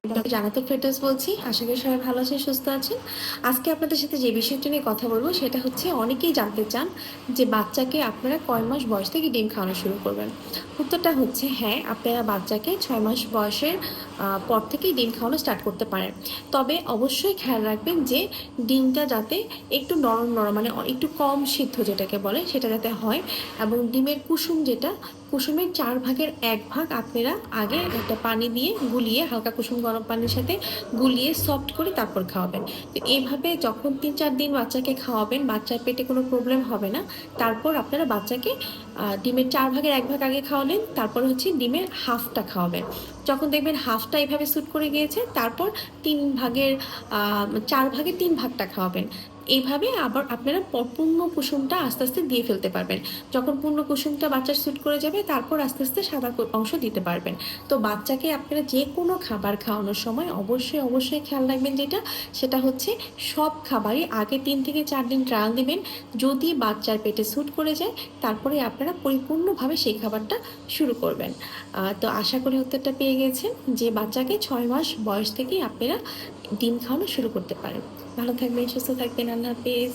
আমি জান্নাতুল ফেরদৌস বলছি। আশা করি সবাই ভালো আছেন, সুস্থ আছেন। আজকে আপনাদের সাথে যে বিষয়টি নিয়ে কথা বলবো সেটা হচ্ছে অনেকেই জানতে চান যে বাচ্চাকে আপনারা কয় মাস বয়স থেকে ডিম খাওয়ানো শুরু করবেন? উত্তরটা হচ্ছে হ্যাঁ, আপনারা বাচ্চাকে ৬ মাস বয়সের পর থেকেই ডিম খাওয়ানো স্টার্ট করতে পারেন। তবে অবশ্যই খেয়াল রাখবেন যে ডিমটা যাতে একটু নরম, মানে একটু কম সিদ্ধ যেটাকে বলে সেটা যাতে হয়, এবং ডিমের কুসুম যেটা, কুসুমের 4 ভাগের 1 ভাগ আপনারা আগে একটা পানি দিয়ে গুলিয়ে, হালকা কুসুম গরম পানির সাথে গুলিয়ে সফট করে তারপর খাওয়াবেন। তো এইভাবে যখন ৩-৪ দিন বাচ্চাকে খাওয়াবেন, বাচ্চার পেটে কোনো প্রবলেম হবে না। তারপর আপনারা বাচ্চাকে ডিমের 4 ভাগের 1 ভাগ আগে খাওয়ালেন, তারপর হচ্ছে ডিমের হাফটা খাওয়াবেন। যখন দেখবেন হাফটা এইভাবে স্যুট করে গিয়েছে, তারপর 3 ভাগের 4 ভাগের 3 ভাগটা খাওয়াবেন। এইভাবে আবার আপনারা পূর্ণ কুসুমটা আস্তে আস্তে দিয়ে ফেলতে পারবেন। যখন পূর্ণ কুসুমটা বাচ্চার স্যুট করে যাবে, তারপর আস্তে আস্তে সাদা অংশ দিতে পারবেন। তো বাচ্চাকে আপনারা যে কোনো খাবার খাওয়ানোর সময় অবশ্যই খেয়াল রাখবেন যেটা, সেটা হচ্ছে সব খাবারই আগে 3 থেকে 4 দিন ট্রায়াল দিবেন। যদি বাচ্চার পেটে স্যুট করে যায়, তারপরে আপনারা পরিপূর্ণভাবে সেই খাবারটা শুরু করবেন। তো আশা করি উত্তরটা পেয়ে গেছেন যে বাচ্চাকে 6 মাস বয়স থেকেই আপনারা ডিম খাওয়ানো শুরু করতে পারেন। ভালো থাকবেন, সুস্থ থাকবেন। আল্লাহ হাফেজ।